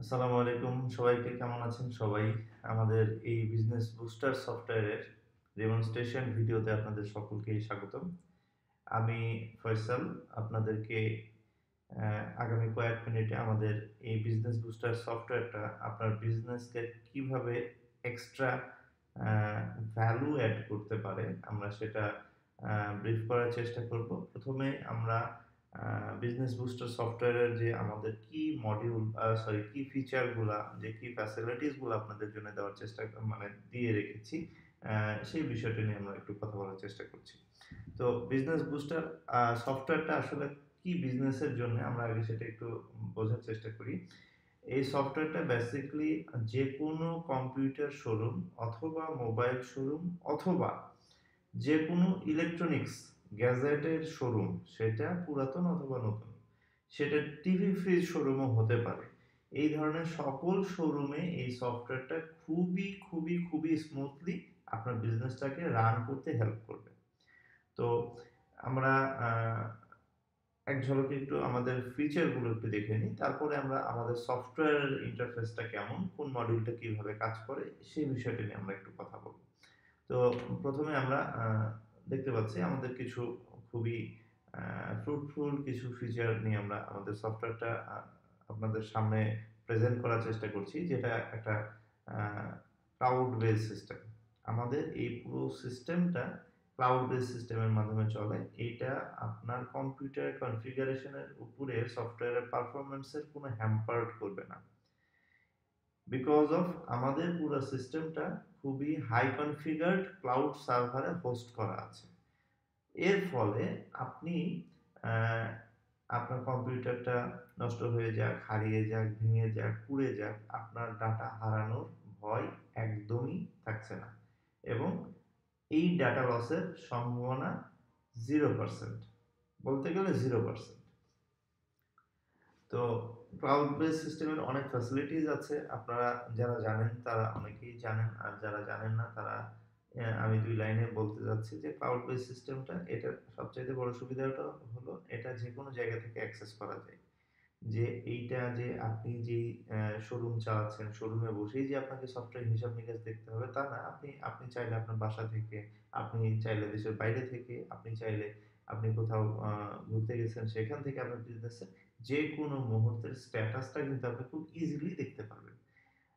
আসসালামু আলাইকুম। সবাইকে কেমন আছেন সবাই? আমাদের এই বিজনেস বুস্টার সফটওয়্যারের ডেমনস্ট্রেশন ভিডিওতে আপনাদের সকলকেই স্বাগতম। আমি ফয়সাল আপনাদেরকে আগামী কয়েক মিনিটে আমাদের এই বিজনেস বুস্টার সফটওয়্যারটা আপনার বিজনেসকে কিভাবে এক্সট্রা আ ভ্যালু এড করতে পারে আমরা সেটা ব্রিফ করার চেষ্টা করব। ১ম এ আমরা আ বিজনেস বুস্টার সফটওয়্যারের যে আমাদের কি মডিউল কি ফিচার গুলা যে কি ফ্যাসিলিটিস গুলা আপনাদের জন্য দেওয়ার চেষ্টা মানে দিয়ে রেখেছি, আ সেই বিষয়টা নিয়ে আমরা একটু কথা বলার চেষ্টা করছি। তো বিজনেস বুস্টার সফটওয়্যারটা আসলে কি বিজনেসের জন্য আমরা আগে সেটা একটু বোঝার চেষ্টা করি। এই সফটওয়্যারটা বেসিক্যালি যেকোনো কম্পিউটার শোরুম অথবা মোবাইল শোরুম অথবা যেকোনো ইলেকট্রনিক্স গ্যাজেটের শোরুম, সেটা পুরাতন অথবা নতুন। সেটা টিভি, ফ্রিজ শোরুমও হতে পারে। এই ধরনের সকল শোরুমে এই সফটওয়্যারটা খুবই স্মুথলি আপনার বিজনেসটাকে রান করতে হেল্প করবে। তো আমরা আ এক ঝলকে একটু আমাদের ফিচার গুলো একটু দেখে নিই। তারপরে আমরা আমাদের সফটওয়্যারের ইন্টারফেসটা কেমন, কোন মডিউলটা কিভাবে কাজ করে, সেই বিষয়টা নিয়ে আমরা একটু কথা বলব। তো ১ম এ আমরা দেখতে পাচ্ছি আমাদের কিছু খুবই আ ফ্রুটফুল কিছু ফিচার নিয়ে আমরা আমাদের সফটওয়্যারটা আপনাদের সামনে প্রেজেন্ট করার চেষ্টা করছি। যেটা একটা আ ক্লাউড বেস সিস্টেম। আমাদের এই পুরো সিস্টেমটা ক্লাউড বেস সিস্টেমের মাধ্যমে চলে। এইটা আপনার কম্পিউটার কনফিগারেশন এর উপরে সফটওয়্যারের পারফরম্যান্স এর কোনো হ্যাম্পার্ড করবে না। বিকজ অফ আমাদের পুরো সিস্টেমটা খুবই হাই কনফিগারড ক্লাউড সার্ভারে হোস্ট করা আছে। এর ফলে আপনি আ আপনার কম্পিউটারটা নষ্ট হয়ে যাক, হারিয়ে যাক, ভেঙে যাক, পুড়ে যাক, আপনার ডাটা হারানোর ভয় একদমই থাকছে না। এবং এই ডাটা লসের সম্ভাবনা 0% বলতে গেলে 0%। তো ক্লাউড বেস সিস্টেমের অনেক ফ্যাসিলিটিস আছে। আপনারা যারা জানেন তারা অনেকেই জানেন। আর যারা জানেন না তারা আমি ২ লাইনে বলতে চাচ্ছি যে ক্লাউড বেস সিস্টেমটা এটার সবচাইতে বড় সুবিধাটা হলো এটা যেকোনো জায়গা থেকে অ্যাক্সেস করা যায়। যে এইটা যে আপনি যেই শোরুম চালাচ্ছেন, শোরুমে বসেই যে আপনাকে সফটওয়্যার হিসাব-নিকাশ দেখতে হবে তা না। আপনি চাইলে আপনার বাসা থেকে, আপনি চাইলে দেশের বাইরে থেকে, আপনি চাইলে আপনি কোথাও ঘুরতে গেছেন সেখান থেকে আপনার বিজনেসের যেকোনো মুহূর্তের স্ট্যাটাসটা কিন্তু আপনি খুব ইজিলি দেখতে পারবেন।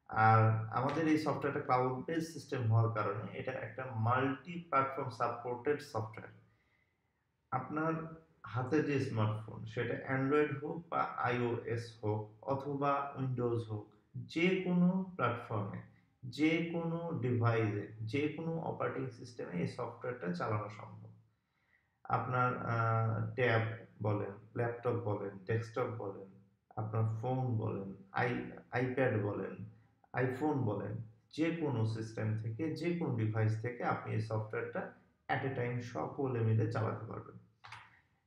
আর আমাদের এই সফটওয়্যারটা ক্লাউড বেস সিস্টেম হওয়ার কারণে এটা একটা মাল্টি প্ল্যাটফর্ম সাপোর্টেড সফটওয়্যার। আপনার হাতে যে স্মার্টফোন সেটা অ্যান্ড্রয়েড হোক বা iOS হোক অথবা উইন্ডোজ হোক, যেকোনো প্ল্যাটফর্মে, যেকোনো ডিভাইসে, যেকোনো অপারেটিং সিস্টেমে এই সফটওয়্যারটা চালানো সম্ভব। আপনার ট্যাব বলেন, ল্যাপটপ বলেন, ডেস্কটপ বলেন, আপনার ফোন বলেন, আইপ্যাড বলেন, আইফোন বলেন, যেকোনো সিস্টেম থেকে, যেকোনো ডিভাইস থেকে আপনি এই সফটওয়্যারটা এট এ টাইম সকলে মিলে চালাতে পারবেন।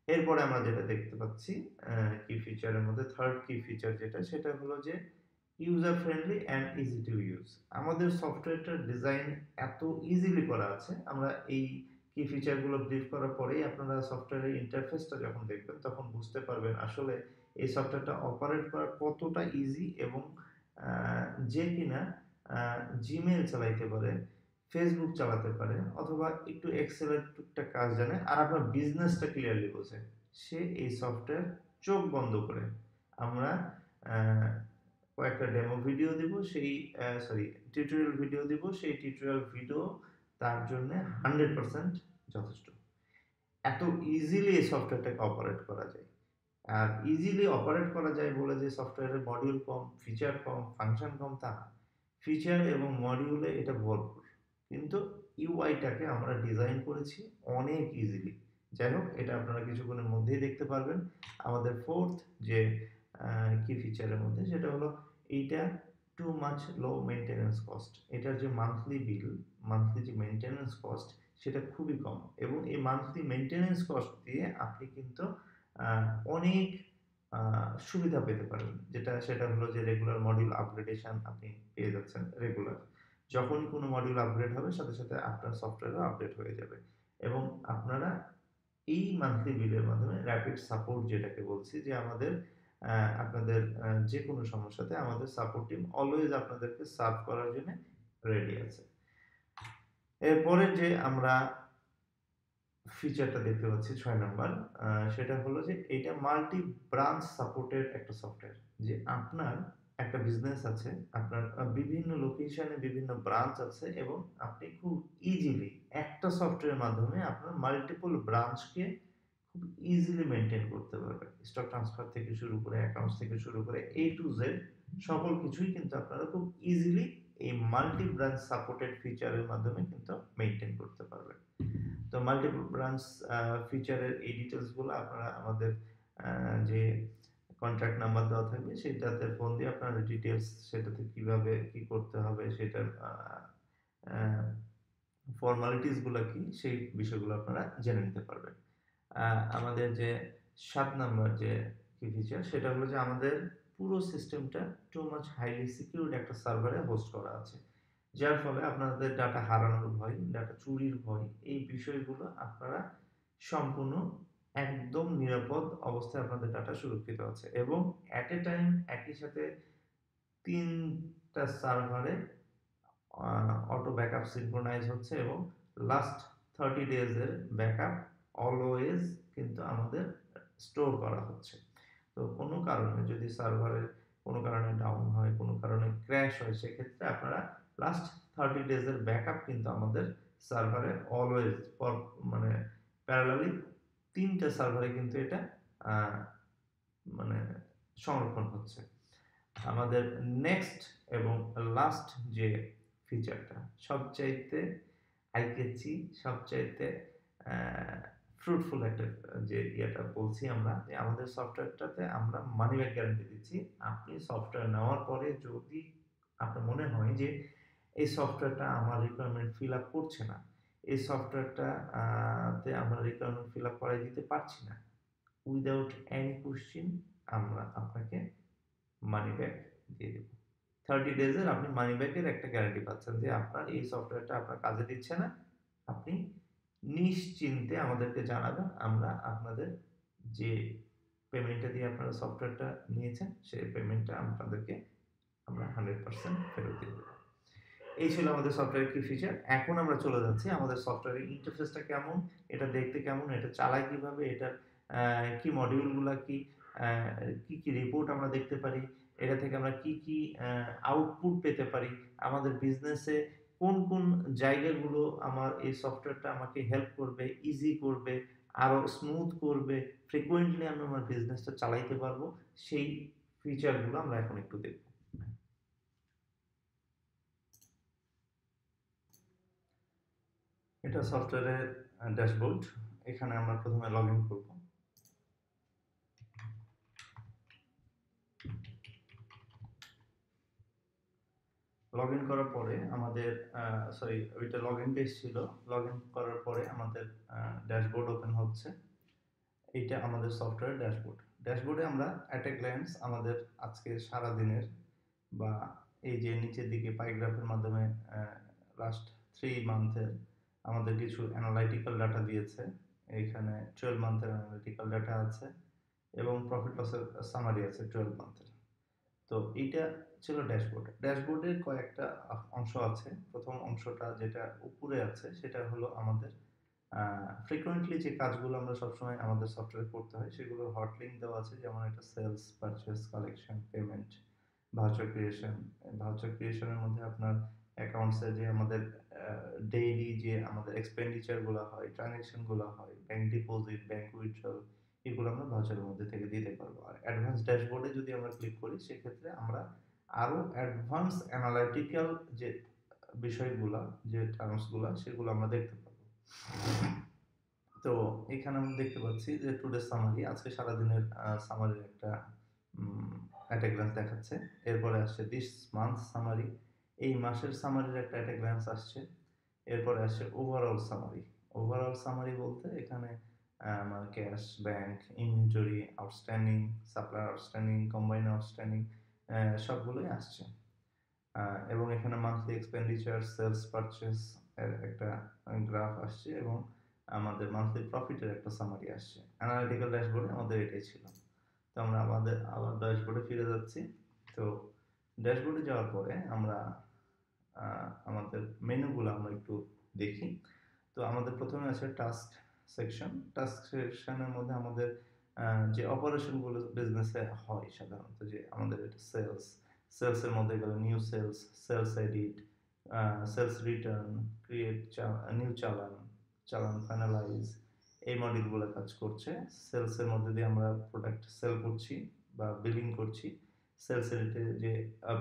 এরপরে আমরা যেটা দেখতে পাচ্ছি কি ফিচারের মধ্যে 3rd কি ফিচার যেটা সেটা হলো যে user friendly and easy to use. আমাদের সফটওয়্যারটার ডিজাইন এত ইজিলি করা আছে, আমরা এই কি ফিচার গুলো ব্রিফ করার পরেই আপনারা সফটওয়্যারের ইন্টারফেসটা যখন দেখবেন তখন বুঝতে পারবেন আসলে এই সফটওয়্যারটা অপারেট করা কতটা ইজি এবং আ যে কিনা আ Gmail চালাইতে পারে, Facebook চালাতে পারে অথবা একটু এক্সেল এর টুকটাক কাজ জানে আর আপনার বিজনেসটা ক্লিয়ারলি বোঝে। সে এই সফটওয়্যার চোখ বন্ধ করে আমরা আ কয়েকটা ডেমো ভিডিও দিব সেই টিউটোরিয়াল ভিডিও দিব। সেই টিউটোরিয়াল ভিডিও তার জন্যে 100% যথেষ্ট। এত ইজিলি এই সফটওয়্যারটাকে অপারেট করা যায়। আর ইজিলি অপারেট করা যায় বলে যে সফটওয়্যারের মডিউল কম, ফিচার কম, ফাংশন কম তা না। ফিচার এবং মডিউলে এটা ভরপুর। কিন্তু UI টাকে আমরা ডিজাইন করেছি অনেক ইজিলি। যাই হোক এটা আপনারা কিছুক্ষণের মধ্যেই দেখতে পারবেন। আমাদের 4th যে আ কি ফিচারের মধ্যে সেটা হলো এইটা টু মাচ লো মেইনটেন্যান্স কস্ট। এটার যে মান্থলি যে মেইনটেন্যান্স কস্ট সেটা খুবই কম এবং এই মান্থলি মেইনটেন্যান্স কস্ট দিয়ে আপনি কিন্তু আ অনেক আ সুবিধা পেতে পারেন। সেটা হলো যে রেগুলার মডিউল আপগ্রেডেশন আপনি পেয়ে যাচ্ছেন রেগুলার। যখনই কোনো মডিউল আপগ্রেড হবে সাথে আপনার সফটওয়্যারও আপডেট হয়ে যাবে। এবং আপনারা এই মান্থলি বিলের মাধ্যমে র‍্যাপিড সাপোর্ট যেটাকে বলছি যে আমাদের আপনাদের যে কোনো সমস্যাতে আমাদের সাপোর্ট টিম অলওয়েজ আপনাদেরকে সার্ভ করার জন্য রেডি আছে। এরপরে যে আমরা ফিচারটা দেখতে পাচ্ছি ৬ নাম্বার, সেটা হলো যে এটা মাল্টি ব্রাঞ্চ সাপোর্টের একটা সফটওয়্যার। যে আপনার একটা বিজনেস আছে, আপনার বিভিন্ন লোকেশনে বিভিন্ন ব্রাঞ্চ আছে এবং আপনি খুব ইজিলি একটা সফটওয়্যারের মাধ্যমে আপনার মাল্টিপল ব্রাঞ্চকে খুব ইজিলি মেইনটেইন করতে পারবেন। স্টক ট্রান্সফার থেকে শুরু করে অ্যাকাউন্টস থেকে শুরু করে A to Z সকল কিছুই কিন্তু আপনারা খুব ইজিলি এই মাল্টি ব্রাঞ্চ সাপোর্টেড ফিচারের মাধ্যমে কিন্তু মেইনটেইন করতে পারবেন। তো মাল্টিপল ব্রাঞ্চ ফিচারের এই ডিটেলসগুলো আপনারা আমাদের যে কন্ট্যাক্ট নাম্বার দেওয়া থাকবে সেটাতে ফোন দিয়ে আপনারা ডিটেলস সেটাতে কিভাবে কি করতে হবে সেটার ফর্মালিটিস গুলো কি সেই বিষয়গুলো আপনারা জেনে নিতে পারবেন। আমাদের যে ৭ নাম্বার যে কি ফিচার সেটা হলো যে আমাদের পুরো সিস্টেমটা টু মাচ হাইলি সিকিউরড একটা সার্ভারে হোস্ট করা আছে। যার ফলে আপনাদের ডাটা হারানোর ভয়, ডাটা চুরির ভয় এই বিষয়গুলো আপনারা সম্পূর্ণ একদম নিরাপদ অবস্থায় আপনাদের ডাটা সুরক্ষিত আছে এবং এট এ টাইম একই সাথে ৩ টা সার্ভারে অটো ব্যাকআপ সিনক্রোনাইজ হচ্ছে এবং লাস্ট 30 ডেজ এর ব্যাকআপ অলওয়েজ কিন্তু আমাদের স্টোর করা হচ্ছে। তো কোনো কারণে যদি সার্ভারের কোনো কারণে ডাউন হয়, কোনো কারণে ক্র্যাশ হয়, সেক্ষেত্রে আপনারা লাস্ট 30 ডেজ এর ব্যাকআপ কিন্তু আমাদের সার্ভারে অলওয়েজ মানে প্যারালালি ৩ টা সার্ভারে কিন্তু এটা মানে সংরক্ষণ হচ্ছে। আমাদের নেক্সট এবং লাস্ট যে ফিচারটা সবচাইতে আই-ক্যাচি, সবচাইতে ফ্রুটফুল একটা যে ইয়েটা বলছি আমরা যে আমাদের সফটওয়্যারটাতে আমরা মানি ব্যাক গ্যারান্টি দিচ্ছি। আপনি সফটওয়্যার নেওয়ার পরে যদি আপনার মনে হয় যে এই সফটওয়্যারটা আমার রিকোয়ারমেন্ট ফিল আপ করছে না, এই সফটওয়্যারটা তে আমরা রিকোয়ারমেন্ট ফিল আপ করাই দিতে পারছি না, উইদাউট এনি কোয়েশ্চেন আমরা আপনাকে মানি ব্যাক দিয়ে দেব। 30 ডেজের আপনি মানি ব্যাকের একটা গ্যারান্টি পাচ্ছেন যে আপনার এই সফটওয়্যারটা আপনার কাজে দিচ্ছে না। আপনি নিশ্চিন্তে আমাদেরকে জানাবেন। আমরা আপনাদের যে পেমেন্টটা দিয়ে আপনারা সফটওয়্যারটা নিয়েছেন সেই পেমেন্টটা আপনাদেরকে আমরা 100% ফেরত দিয়ে দেব। এই ছিল আমাদের সফটওয়্যারের কি ফিচার। এখন আমরা চলে যাচ্ছি আমাদের সফটওয়্যারের ইন্টারফেসটা কেমন, এটা দেখতে কেমন, এটা চালায় কিভাবে, এটার কি মডিউলগুলা কি, কি রিপোর্ট আমরা দেখতে পারি, এটা থেকে আমরা কি আউটপুট পেতে পারি, আমাদের বিজনেসে কোন জায়গাগুলো আমার এই সফটওয়্যারটা আমাকে হেল্প করবে, ইজি করবে, আরো স্মুথ করবে, ফ্রিকোয়েন্টলি আমি আমার বিজনেসটা চালাইতে পারবো, সেই ফিচারগুলো আমরা এখন একটু দেখব। এটা সফটওয়্যারের ড্যাশবোর্ড। এখানে আমরা প্রথমে লগ ইন করবো। লগ ইন করার পরে আমাদের সরি ওইটা লগ ইন পেজ ছিল। লগ ইন করার পরে আমাদের ড্যাশবোর্ড ওপেন হচ্ছে। এইটা আমাদের সফটওয়্যার ড্যাশবোর্ড। ড্যাশবোর্ডে আমরা অ্যাট এ গ্ল্যান্স আমাদের আজকে সারাদিনের বা এই যে নিচের দিকে পাই গ্রাফের মাধ্যমে লাস্ট 3 মান্থের আমাদের কিছু অ্যানালাইটিক্যাল ডাটা দিয়েছে। এইখানে 12 মান্থের অ্যানালাইটিক্যাল ডাটা আছে এবং প্রফিট লসের সামারি আছে 12 মান্থের। তো এইটা ছিল ড্যাশবোর্ড। ড্যাশবোর্ডের কয়েকটা অংশ আছে। প্রথম অংশটা যেটা উপরে আছে সেটা হলো আমাদের ফ্রিকোয়েন্টলি যে কাজগুলো আমরা সবসময় আমাদের সফটওয়্যারে করতে হয় সেগুলোর হট লিঙ্ক দেওয়া আছে, যেমন এটা sales, purchase, collection, payment, voucher creation. Voucher ক্রিয়েশনের মধ্যে আপনার অ্যাকাউন্টসে যে আমাদের ডেইলি যে আমাদের এক্সপেন্ডিচারগুলো হয়, ট্রানজাকশনগুলো হয়, ব্যাংক ডিপোজিট, ব্যাংক উইথড্রল, এগুলো আমরা ভাউচারের মধ্যে থেকে দিতে পারবো। আর অ্যাডভান্স ড্যাশবোর্ডে যদি আমরা ক্লিক করি সেক্ষেত্রে আমরা আরো অ্যাডভান্স অ্যানালাইটিক্যাল যে বিষয়গুলা, যে টার্মসগুলা সেগুলো আমরা দেখতে পাবো। তো এখানে আমরা দেখতে পাচ্ছি যে টুডে সামারি, আজকে সারাদিনের সামারির একটা অ্যাট এ গ্ল্যান্স দেখাচ্ছে। এরপরে আসছে দিস মান্থ সামারি, এই মাসের সামারির একটা অ্যাট এ গ্ল্যান্স আসছে। এরপরে আসছে ওভারঅল সামারি। ওভারঅল সামারি বলতে এখানে আমার cash, bank, inventory, outstanding, supplier outstanding, combine outstanding সবগুলোই আসছে। এবং এখানে মান্থলি এক্সপেন্ডিচার, সেলস, পারচেস এর একটা গ্রাফ আসছে এবং আমাদের মান্থলি প্রফিটের একটা সামারি আসছে। অ্যানালিটিক্যাল ড্যাশবোর্ডে আমাদের এটাই ছিল। তো আমরা আমাদের আবার ড্যাশবোর্ডে ফিরে যাচ্ছি। তো ড্যাশবোর্ডে যাওয়ার পরে আমরা আমাদের মেনুগুলো আমরা একটু দেখি। তো আমাদের প্রথমে আছে টাস্ক সেকশন। টাস্ক সেকশনের মধ্যে আমাদের যে অপারেশনগুলো বিজনেসে হয় সাধারণত, যে আমাদের এটা সেলসের মধ্যে গেল new sales, sales edit, sales return, create new চালান, চালান ফাইনালাইজ, এই মডিউলগুলো কাজ করছে। সেলসের মধ্যে দিয়ে আমরা প্রোডাক্ট সেল করছি বা বিলিং করছি। সেলস এডিটে যে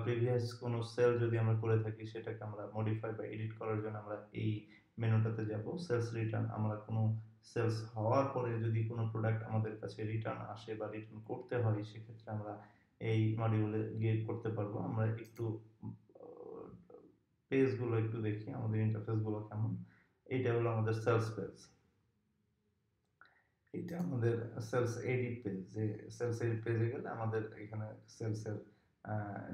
প্রিভিয়াস কোনো সেল যদি আমরা করে থাকি সেটাকে আমরা মডিফাই বা এডিট করার জন্য আমরা এই মেনুটাতে যাব। সেলস রিটার্ন, আমরা কোনো সেলস হওয়ার পরে যদি কোনো প্রোডাক্ট আমাদের কাছে রিটার্ন আসে বা রিটার্ন করতে হয় সেক্ষেত্রে আমরা এই মডিউলে গিয়ে করতে পারবো। আমরা একটু পেজগুলো একটু দেখি, আমাদের ইন্টারফেসগুলো কেমন। এইটা হলো আমাদের সেলস পেজ, এটা আমাদের সেলস এডিট পেজ। যে সেলস এডিট পেজে গেলে আমাদের এখানে সেলসের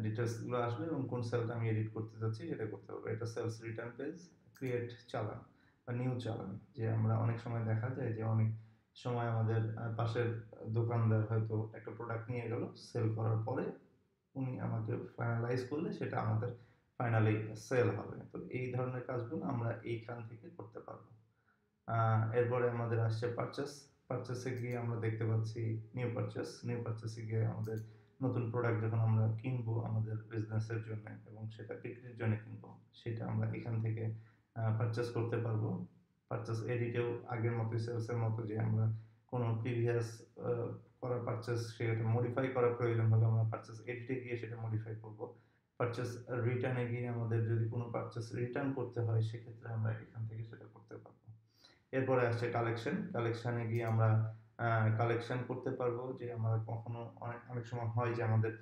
ডিটেলসগুলো আসবে এবং কোন সেলটা আমি এডিট করতে যাচ্ছি সেটা করতে পারবো। এটা সেলস রিটার্ন পেজ, ক্রিয়েট চালান বা নিউ চালান। যে আমরা অনেক সময় দেখা যায় যে অনেক সময় আমাদের পাশের দোকানদার হয়তো একটা প্রোডাক্ট নিয়ে গেল, সেল করার পরে উনি আমাকে ফাইনালাইজ করলে সেটা আমাদের ফাইনালি সেল হবে। তো এই ধরনের কাজগুলো আমরা এইখান থেকে করতে পারবো। এরপরে আমাদের আসছে পারচেসে গিয়ে আমরা দেখতে পাচ্ছি নিউ পারচেসে গিয়ে আমাদের নতুন প্রোডাক্ট যখন আমরা কিনবো আমাদের বিজনেসের জন্য এবং সেটা বিক্রির জন্য কিনবো, সেটা আমরা এখান থেকে পারচেস করতে পারবো। পারচেস এডিটেও আগের মতোই সেলসের মতো যে আমরা কোনো প্রিভিয়াস করা পারচেস সেটা মডিফাই করার প্রয়োজন হলে আমরা পারচেস এডিটে গিয়ে সেটা মডিফাই করব। পারচেস রিটার্নে গিয়ে আমাদের যদি কোনো পারচেস রিটার্ন করতে হয় সেক্ষেত্রে আমরা এখান থেকে সেটা করতে পারবো। এরপরে আসছে কালেকশনে গিয়ে আমরা কালেকশন করতে পারবো। যে আমরা কখনো অনেক সময় হয় যে আমাদের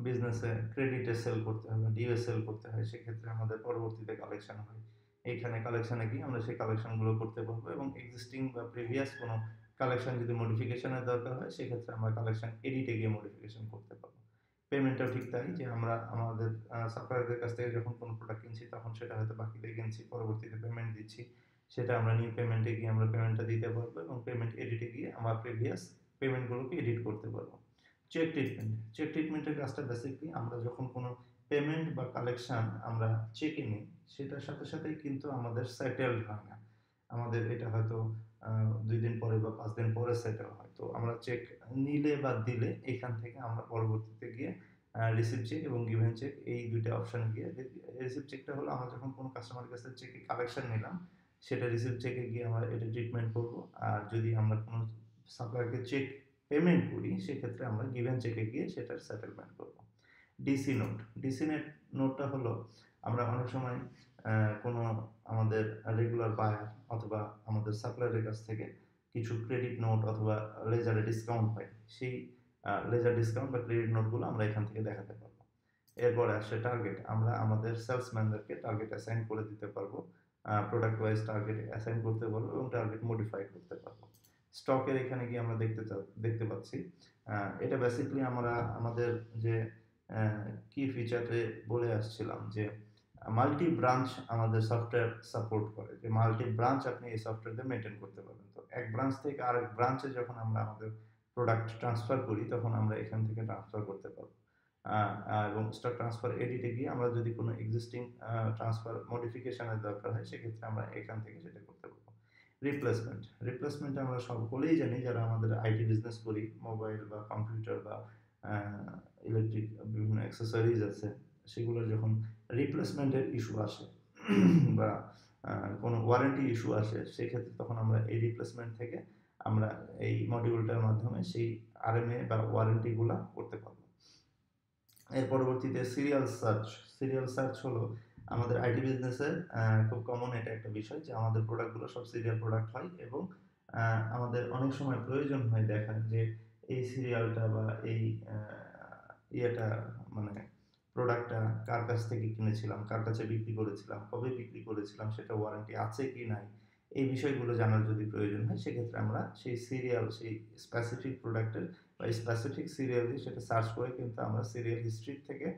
বিজনেসে ক্রেডিটে সেল করতে হয় বা ডিএ সেল করতে হয়, সেক্ষেত্রে আমাদের পরবর্তীতে কালেকশন হয়। এইখানে কালেকশনে গিয়ে আমরা সেই কালেকশনগুলো করতে পারবো এবং এক্সিস্টিং বা প্রিভিয়াস কোনো কালেকশন যদি মডিফিকেশনের দরকার হয় সেক্ষেত্রে আমরা কালেকশন এডিটে গিয়ে মডিফিকেশন করতে পারবো। পেমেন্টটাও ঠিক তাই, যে আমরা আমাদের সাপ্লায়ারদের কাছ থেকে যখন কোনো প্রোডাক্ট কিনছি তখন সেটা হয়তো বাকি দিয়ে কিনছি, পরবর্তীতে পেমেন্ট দিচ্ছি, সেটা আমরা নিউ পেমেন্টে গিয়ে আমরা পেমেন্টটা দিতে পারবো এবং পেমেন্ট এডিটে গিয়ে আমরা প্রিভিয়াস পেমেন্টগুলোকে এডিট করতে পারবো। চেক ট্রিটমেন্টের কাজটা বেসিক্যালি আমরা যখন কোনো পেমেন্ট বা কালেকশন আমরা চেকে নিই সেটার সাথে সাথেই কিন্তু আমাদের সেটেলড হয় না। আমাদের এটা হয়তো 2 দিন পরে বা 5 দিন পরে সেটেল হয়। তো আমরা চেক নিলে বা দিলে এখান থেকে আমরা পরবর্তীতে গিয়ে রিসিভ চেক এবং গিভেন চেক এই দুইটা অপশন গিয়ে, রিসিভ চেকটা হলো আমরা যখন কোনো কাস্টমারের কাছে চেকে কালেকশন নিলাম সেটা রিসিভ চেকে গিয়ে আমরা এটা ট্রিটমেন্ট করব। আর যদি আমরা কোনো সাপ্লায়ারকে চেক পেমেন্ট করি সেক্ষেত্রে আমরা গিভেন চেকে গিয়ে সেটার সেটেলমেন্ট করব। ডিসি নোটটা হলো আমরা অনেক সময় কোনো আমাদের রেগুলার বায়ার অথবা আমাদের সাপ্লায়ারের কাছ থেকে কিছু ক্রেডিট নোট অথবা লেজারে ডিসকাউন্ট পাই, সেই লেজার ডিসকাউন্ট বা ক্রেডিট নোটগুলো আমরা এখান থেকে দেখাতে পারবো। এরপরে আসছে টার্গেট, আমরা আমাদের সেলসম্যানদেরকে টার্গেট অ্যাসাইন করে দিতে পারবো, প্রোডাক্ট ওয়াইজ টার্গেট অ্যাসাইন করতে পারবো এবং টার্গেট মডিফাই করতে পারবো। স্টকের এখানে গিয়ে আমরা দেখতে পাচ্ছি এটা বেসিক্যালি আমরা আমাদের যে কি ফিচারে বলে আসছিলাম যে মাল্টি ব্রাঞ্চ আমাদের সফটওয়্যার সাপোর্ট করে, যে মাল্টি ব্রাঞ্চ আপনি এই সফটওয়্যার দিয়ে মেনটেন করতে পারবেন। তো এক ব্রাঞ্চ থেকে আরেক ব্রাঞ্চে যখন আমরা আমাদের প্রোডাক্ট ট্রান্সফার করি তখন আমরা এখান থেকে ট্রান্সফার করতে পারবো। এবং স্টক ট্রান্সফার এডিটে গিয়ে আমরা যদি কোনো এক্সিস্টিং ট্রান্সফার মডিফিকেশনের দরকার হয় সেক্ষেত্রে আমরা এখান থেকে সেটা করতে পারবো। রিপ্লেসমেন্ট আমরা সকলেই জানি যারা আমাদের আইটি বিজনেস করি, মোবাইল বা কম্পিউটার বা ইলেকট্রিক বিভিন্ন অ্যাক্সেসরিজ আছে, সেগুলোর যখন রিপ্লেসমেন্টের ইস্যু আসে বা কোনো ওয়ারেন্টি ইস্যু আসে সেক্ষেত্রে তখন আমরা এই রিপ্লেসমেন্ট থেকে আমরা এই মডিউলটার মাধ্যমে সেই আরএমএ বা ওয়ারেন্টিগুলো করতে পারবো। এর পরবর্তীতে সিরিয়াল সার্চ হলো আমাদের আইটি বিজনেসে খুব কমন এটা একটা বিষয় যে আমাদের প্রোডাক্টগুলো সব সিরিয়াল প্রোডাক্ট হয় এবং আমাদের অনেক সময় প্রয়োজন হয় দেখার যে এই সিরিয়ালটা বা এই ইয়েটা মানে প্রোডাক্টটা কার কাছ থেকে কিনেছিলাম, কার কাছে বিক্রি করেছিলাম, কবে বিক্রি করেছিলাম, সেটা ওয়ারেন্টি আছে কি নাই, এই বিষয়গুলো জানার যদি প্রয়োজন হয় সেক্ষেত্রে আমরা সেই সিরিয়াল, সেই স্পেসিফিক প্রোডাক্টের বা স্পেসিফিক সিরিয়াল দিয়ে সেটা সার্চ করে কিন্তু আমরা সিরিয়াল হিস্ট্রি থেকে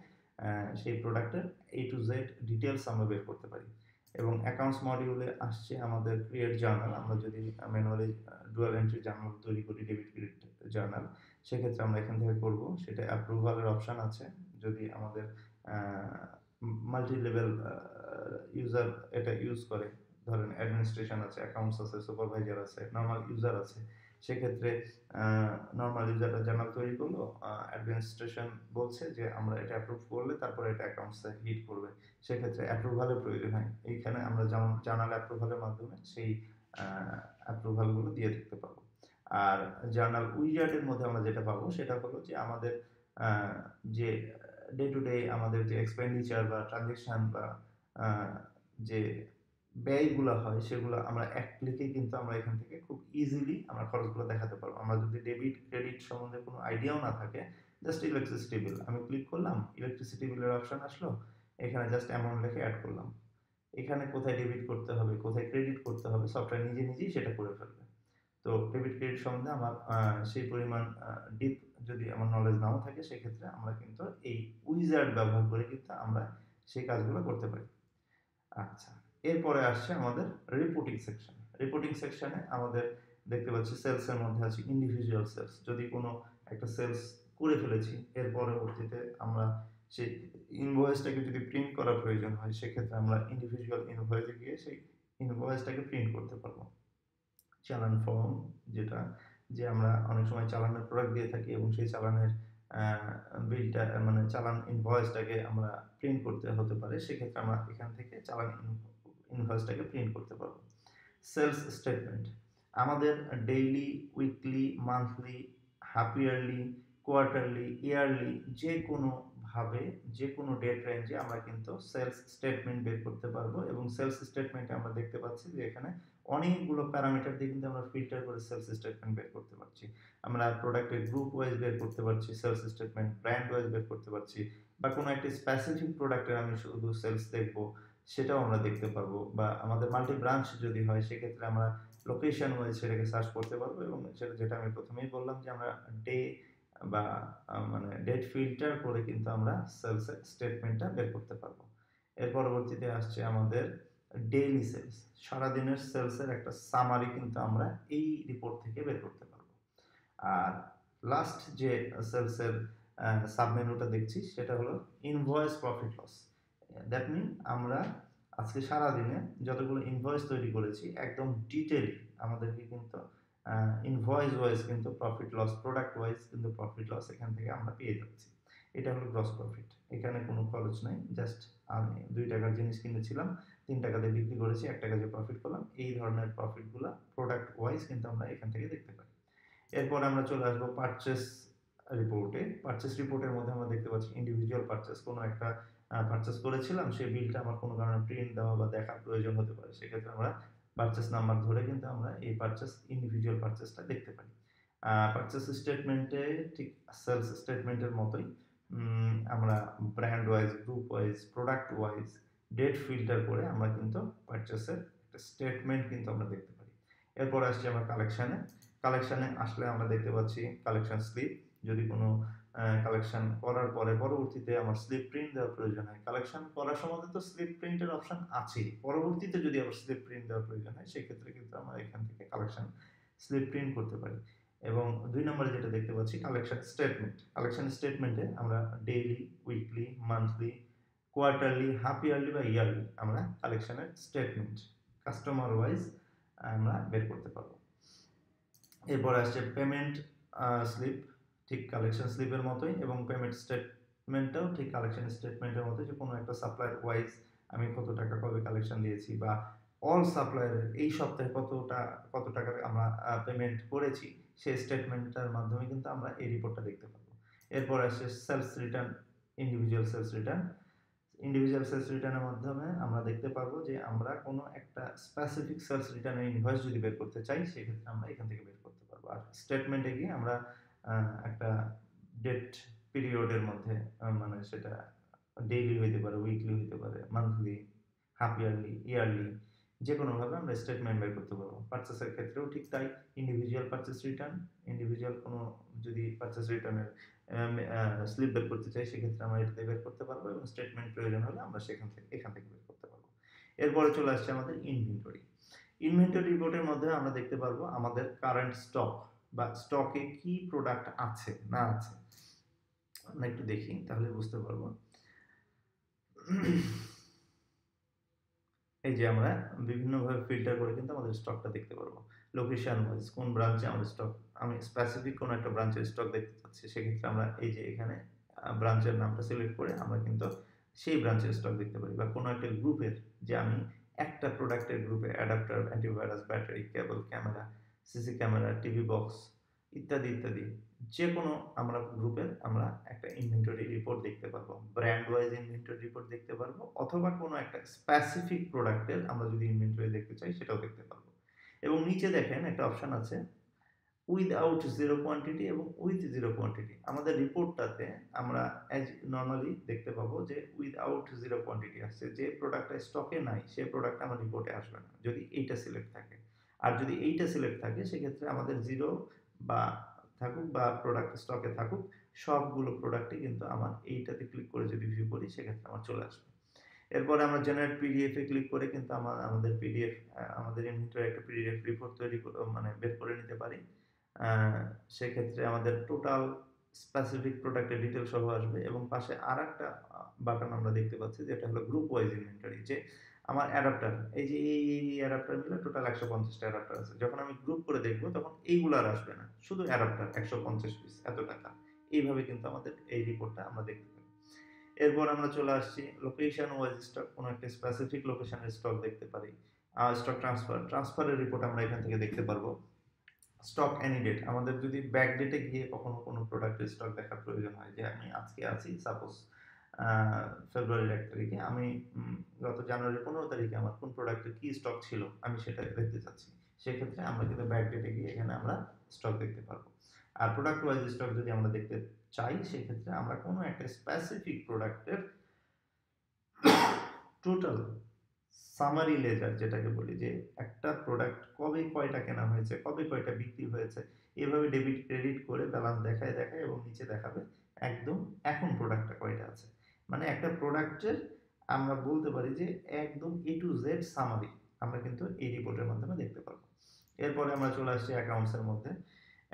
সেই প্রোডাক্টের A to Z ডিটেলস আমরা বের করতে পারি। এবং অ্যাকাউন্টস মডিউলে আসছে আমাদের ক্রিয়েট জার্নাল, আমরা যদি ম্যানুয়ালি ডুয়াল এন্ট্রি জার্নাল তৈরি করি, ডেবিট ক্রেডিট জার্নাল, সেক্ষেত্রে আমরা এখান থেকে করব। সেটা অ্যাপ্রুভালের অপশান আছে। যদি আমাদের মাল্টি লেভেল ইউজার এটা ইউজ করে, ধরেন অ্যাডমিনিস্ট্রেশন আছে, অ্যাকাউন্টস আছে, সুপারভাইজার আছে, নর্মাল ইউজার আছে, সেক্ষেত্রে নর্মাল ইউজাররা জার্নাল তৈরি করলো, অ্যাডমিনিস্ট্রেশন বলছে যে আমরা এটা অ্যাপ্রুভ করলে তারপরে এটা অ্যাকাউন্টসে হিট করবে, সেক্ষেত্রে অ্যাপ্রুভালের প্রয়োজন হয়। এইখানে আমরা জার্নাল অ্যাপ্রুভালের মাধ্যমে সেই অ্যাপ্রুভালগুলো দিয়ে দিতে পারবো। আর জার্নাল উইজার্ডের মধ্যে আমরা যেটা পাবো সেটা হলো যে আমাদের যে ডে টু ডে আমাদের যে এক্সপেন্ডিচার বা ট্রানজেকশন বা যে ব্যয়গুলো হয় সেগুলো আমরা এক ক্লিকেই কিন্তু আমরা এখান থেকে খুব ইজিলি আমরা খরচগুলো দেখাতে পারবো। আমরা যদি ডেবিট ক্রেডিট সম্বন্ধে কোনো আইডিয়াও না থাকে, জাস্ট ইলেকট্রিসিটি বিল আমি ক্লিক করলাম, ইলেকট্রিসিটি বিলের অপশন আসলো, এখানে জাস্ট অ্যামাউন্ট লিখে অ্যাড করলাম। এখানে কোথায় ডেবিট করতে হবে, কোথায় ক্রেডিট করতে হবে, সফটওয়্যার নিজেই সেটা করে ফেলবে। তো ডেবিট ক্রেডিট সম্বন্ধে আমার সেই পরিমাণ ডিপ যদি আমার নলেজ নাও থাকে, সেক্ষেত্রে আমরা কিন্তু এই উইজার্ড ব্যবহার করে কিন্তু আমরা সেই কাজগুলো করতে পারি। আচ্ছা, এরপরে আসছে আমাদের রিপোর্টিং সেকশন। রিপোর্টিং সেকশনে আমাদের দেখতে পাচ্ছি সেলসের মধ্যে আছে ইন্ডিভিজুয়াল সেলস। যদি কোনো একটা সেলস করে ফেলেছি, এর পরবর্তীতে আমরা সেই ইনভয়েসটাকে যদি প্রিন্ট করার প্রয়োজন হয়, সেক্ষেত্রে আমরা ইন্ডিভিজুয়াল ইনভয়েসে গিয়ে সেই ইনভয়েসটাকে প্রিন্ট করতে পারবো। চালান ফর্ম, যেটা যে আমরা অনেক সময় চালানের প্রোডাক্ট দিয়ে থাকি এবং সেই চালানের বিলটা মানে চালান ইনভয়েসটাকে আমরা প্রিন্ট করতে হতে পারে, সেক্ষেত্রে আমরা এখান থেকে চালান ইনভয়েসটাকে প্রিন্ট করতে পারবো। সেলস স্টেটমেন্ট আমাদের daily, weekly, monthly, half yearly, quarterly, yearly যে কোনোভাবে যে কোনো ডেট রেঞ্জে আমরা কিন্তু সেলস স্টেটমেন্ট বের করতে পারবো। এবং সেলস স্টেটমেন্টে আমরা দেখতে পাচ্ছি যে এখানে অনেকগুলো প্যারামিটার দিয়ে কিন্তু আমরা ফিল্টার করে সেলস স্টেটমেন্ট বের করতে পারছি। আমরা প্রোডাক্টের গ্রুপ ওয়াইজ বের করতে পারছি সেলস স্টেটমেন্ট, ব্র্যান্ড ওয়াইজ বের করতে পারছি, বা কোনো একটা স্পেসিফিক প্রোডাক্টের আমি শুধু সেলস দেখবো সেটাও আমরা দেখতে পারবো। বা আমাদের মাল্টি ব্রাঞ্চ যদি হয়, সেক্ষেত্রে আমরা লোকেশন ওয়াইজ সেটাকে সার্চ করতে পারবো। এবং সেটা যেটা আমি প্রথমেই বললাম যে আমরা ডে বা মানে ডেট ফিল্টার করে কিন্তু আমরা সেলস স্টেটমেন্টটা বের করতে পারবো। এর পরবর্তীতে আসছে আমাদের ডেইলি সেলস, সারাদিনের সেলসের একটা সামারি কিন্তু আমরা এই রিপোর্ট থেকে বের করতে পারবো। আর লাস্ট যে সেলসের সাবমেনুটা দেখছি সেটা হলো invoice profit loss. That mean আমরা আজকে সারাদিনে যতগুলো ইনভয়েস তৈরি করেছি একদম ডিটেইলি আমাদেরকে কিন্তু ইনভয়েস ওয়াইজ কিন্তু প্রফিট লস, প্রোডাক্ট ওয়াইজ কিন্তু প্রফিট লস এখান থেকে আমরা পেয়ে যাচ্ছি। এটা হলো গ্রস প্রফিট। এখানে কোনো খরচ নেই, জাস্ট আমি 2 টাকার জিনিস কিনেছিলাম, 3 টাকাতে বিক্রি করেছি, 1 টাকা যে প্রফিট করলাম, এই ধরনের প্রফিটগুলো প্রোডাক্ট ওয়াইজ কিন্তু আমরা এখান থেকে দেখতে পাই। এরপর আমরা চলে আসবো পারচেস রিপোর্টে। পারচেস রিপোর্টের মধ্যে আমরা দেখতে পাচ্ছি ইন্ডিভিজুয়াল পারচেস। কোনো একটা পারচেস করেছিলাম, সেই বিলটা আমার কোনো কারণে প্রিন্ট দেওয়া বা দেখার প্রয়োজন হতে পারে, সেক্ষেত্রে আমরা পারচেস নাম্বার ধরে কিন্তু আমরা এই পারচেস ইন্ডিভিজুয়াল পারচেসটা দেখতে পাই। পারচেস স্টেটমেন্টে ঠিক সেলস স্টেটমেন্টের মতোই আমরা brand wise, group wise, product wise date filter করে আমরা কিন্তু পারচেসের একটা স্টেটমেন্ট কিন্তু আমরা দেখতে পারি। এরপর আসছি আমরা কালেকশানে। কালেকশানে আসলে আমরা দেখতে পাচ্ছি কালেকশন স্লিপ। যদি কোনো কালেকশন করার পরে পরবর্তীতে আমার স্লিপ প্রিন্ট দেওয়ার প্রয়োজন হয়, কালেকশন করার সময় তো স্লিপ প্রিন্টের অপশন আছেই, পরবর্তীতে যদি আবার স্লিপ প্রিন্ট দেওয়ার প্রয়োজন হয়, সেক্ষেত্রে কিন্তু আমরা এখান থেকে কালেকশন স্লিপ প্রিন্ট করতে পারি। এবং 2 নম্বরে যেটা দেখতে পাচ্ছি কালেকশন স্টেটমেন্ট। কালেকশন স্টেটমেন্টে আমরা daily, weekly, monthly, quarterly, half yearly বা ইয়ারলি আমরা কালেকশনের স্টেটমেন্ট কাস্টমার ওয়াইজ আমরা বের করতে পারবো। এরপর আসছে পেমেন্ট স্লিপ, ঠিক কালেকশন স্লিপের মতোই, এবং পেমেন্ট স্টেটমেন্টটাও ঠিক কালেকশন স্টেটমেন্টের মতো, যে কোনো একটা সাপ্লায়ার ওয়াইজ আমি কত টাকা কবে কালেকশন দিয়েছি, বা অল সাপ্লায়ারের এই সপ্তাহে কত টাকার আমরা পেমেন্ট করেছি, সেই স্টেটমেন্টটার মাধ্যমে কিন্তু আমরা এই রিপোর্টটা দেখতে পাবো। এরপর আসছে sales return, individual sales return. Individual sales রিটার্নের মাধ্যমে আমরা দেখতে পারবো যে আমরা কোনো একটা স্পেসিফিক সেলস রিটার্নের ইনভয়েস যদি বের করতে চাই, সেক্ষেত্রে আমরা এখান থেকে বের করতে পারবো। আর স্টেটমেন্টে গিয়ে আমরা একটা ডেট পিরিয়ডের মধ্যে মানে সেটা ডেইলি হইতে পারে, উইকলি হইতে পারে, মান্থলি, হাফ ইয়ারলি, ইয়ারলি, যে কোনোভাবে আমরা স্টেটমেন্ট বের করতে পারবো। পারচেসের ক্ষেত্রেও ঠিক তাই, ইন্ডিভিজুয়াল পারচেস রিটার্ন, ইন্ডিভিজুয়াল কোনো যদি পারচেস রিটার্নের স্লিপ বের করতে চাই, সেক্ষেত্রে আমরা এটাতে বের করতে পারবো, এবং স্টেটমেন্ট প্রয়োজন হলে আমরা এখান থেকে বের করতে পারবো। এরপরে চলে আসছে আমাদের ইনভেন্টরি। ইনভেন্টরি রিপোর্টের মধ্যে আমরা দেখতে পারবো আমাদের কারেন্ট স্টক, বা স্টকে কি প্রোডাক্ট আছে না আছে আমরা একটু দেখি, তাহলে বুঝতে পারবো। এই যে আমরা বিভিন্নভাবে ফিল্টার করে কিন্তু আমাদের স্টকটা দেখতে পারবো। লোকেশন ওয়াইজ কোন ব্রাঞ্চে আমাদের স্টক, আমি স্পেসিফিক কোনো একটা ব্রাঞ্চের স্টক দেখতে চাচ্ছি, সেক্ষেত্রে আমরা এই যে এখানে ব্রাঞ্চের নামটা সিলেক্ট করে আমরা কিন্তু সেই ব্রাঞ্চের স্টক দেখতে পারি। বা কোনো একটা গ্রুপের, যে আমি একটা প্রোডাক্টের গ্রুপে adapter, antivirus, battery, cable, camera, CC camera, TV box ইত্যাদি ইত্যাদি, যে কোনো আমরা গ্রুপের আমরা একটা ইনভেন্টরি রিপোর্ট দেখতে পারবো, ব্র্যান্ড ওয়াইজ ইনভেন্টরি রিপোর্ট দেখতে পারবো, অথবা কোনো একটা স্পেসিফিক প্রোডাক্টের আমরা যদি ইনভেন্টরি দেখতে চাই সেটাও দেখতে পারবো। এবং নিচে দেখেন একটা অপশন আছে উইথআউট জিরো কোয়ান্টিটি এবং উইথ জিরো কোয়ান্টিটি। আমাদের রিপোর্টটাতে আমরা অ্যাজ নর্মালি দেখতে পাবো যে উইথআউট জিরো কোয়ান্টিটি আসছে, যে প্রোডাক্টটা স্টকে নাই সেই প্রোডাক্ট আমার রিপোর্টে আসবে না যদি এইটা সিলেক্ট থাকে। আর যদি এইটা সিলেক্ট থাকে সেক্ষেত্রে আমাদের জিরো বা থাকুক বা প্রোডাক্ট স্টকে থাকুক, সবগুলো প্রোডাক্টই কিন্তু আমার এইটাতে ক্লিক করে যদি ভিউ করি সেক্ষেত্রে আমার চলে আসবে। এরপরে আমরা জেনারেট পিডিএফ এ ক্লিক করে কিন্তু আমাদের পিডিএফ, আমাদের ইনভেন্টরি একটা পিডিএফ রিপোর্ট তৈরি মানে বের করে নিতে পারি। সেক্ষেত্রে আমাদের টোটাল স্পেসিফিক প্রোডাক্টের ডিটেল সহ আসবে এবং পাশে আরেকটা বাটন আমরা দেখতে পাচ্ছি যেটা হলো গ্রুপ ওয়াইজ ইনভেন্টরি, যে আমার অ্যাডাপ্টার, এই যে এই অ্যাডাপ্টার মিলে টোটাল 150টা অ্যাডাপ্টার আছে, যখন আমি গ্রুপ করে দেখবো তখন এইগুলো আর আসবে না, শুধু অ্যাডাপ্টার 150 পিস এত টাকা। এইভাবে কিন্তু আমাদের এই রিপোর্টটা আমরা দেখতে পারি। এরপর আমরা চলে আসছি লোকেশন ওয়াইজ স্টক, কোনো একটা স্পেসিফিক লোকেশনের স্টক দেখতে পারি। স্টক ট্রান্সফারের রিপোর্ট আমরা এখান থেকে দেখতে পারবো। স্টক এনি ডেট, আমাদের যদি ব্যাক ডেটে গিয়ে কখনো কোনো প্রোডাক্টের স্টক দেখার প্রয়োজন হয়, যে আমি আজকে আছি সাপোজ ফেব্রুয়ারির 1 তারিখে, আমি গত জানুয়ারির 15 তারিখে আমার কোন প্রোডাক্টের কি স্টক ছিল আমি সেটা দেখতে চাচ্ছি, সেক্ষেত্রে আমরা কিন্তু ব্যাক ডেটে গিয়ে এখানে আমরা স্টক দেখতে পারবো। আর প্রোডাক্ট ওয়াইজ স্টক যদি আমরা দেখতে চাই সেক্ষেত্রে আমরা কোনো একটা স্পেসিফিক প্রোডাক্টের টোটাল সামারি লেজার, যেটাকে বলি, যে একটা প্রোডাক্ট কবে কয়টা কেনা হয়েছে, কবে কয়টা বিক্রি হয়েছে, এভাবে ডেবিট ক্রেডিট করে ব্যালেন্স দেখায় দেখায় এবং নিচে দেখাবে একদম এখন প্রোডাক্টটা কয়টা আছে। মানে একটা প্রোডাক্টের আমরা বলতে পারি যে একদম এ টু জেড সামারি আমরা কিন্তু এই রিপোর্টের মাধ্যমে দেখতে পারবো। এরপরে আমরা চলে আসছি অ্যাকাউন্টসের মধ্যে।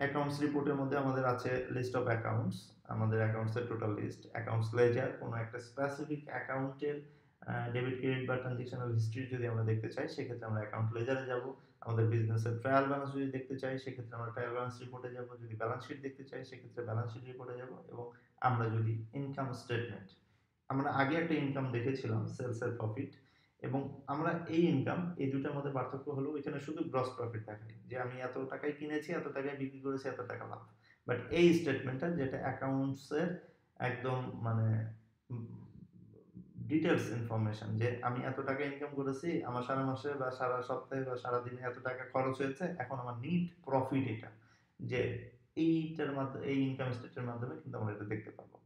অ্যাকাউন্টস রিপোর্টের মধ্যে আমাদের আছে লিস্ট অফ অ্যাকাউন্টস, আমাদের অ্যাকাউন্টসের টোটাল লিস্ট, অ্যাকাউন্টস লেজার, কোনো একটা স্পেসিফিক অ্যাকাউন্টের ডেবিট ক্রেডিট বা ট্রানজেকশনাল হিস্ট্রি যদি আমরা দেখতে চাই সেক্ষেত্রে আমরা অ্যাকাউন্ট লেজারে যাব। আমাদের বিজনেসের ট্রায়াল ব্যালেন্স যদি দেখতে চাই সেক্ষেত্রে আমরা ট্রায়াল ব্যালেন্স রিপোর্টে যাব। যদি ব্যালেন্স শিট দেখতে চাই সেক্ষেত্রে ব্যালেন্স শিট রিপোর্টে যাব। এবং আমরা যদি ইনকাম স্টেটমেন্ট, আমরা আগে একটা ইনকাম দেখেছিলাম সেলস এর প্রফিট, এবং আমরা এই ইনকাম, এই দুটার মধ্যে পার্থক্য হলো এখানে শুধু গ্রস প্রফিট দেখায় যে আমি এত টাকায় কিনেছি, এত টাকায় বিক্রি করেছি, এত টাকা লাভ। বাট এই স্টেটমেন্টটা যেটা অ্যাকাউন্টসের একদম মানে ডিটেলস ইনফরমেশন, যে আমি এত টাকা ইনকাম করেছি, আমার সারা মাসে বা সারা সপ্তাহে বা সারা দিনে এত টাকা খরচ হয়েছে, এখন আমার নিট প্রফিট এটা, যে এইটার মাধ্যমে, এই ইনকাম স্টেটের মাধ্যমে কিন্তু আমরা এটা দেখতে পাবো।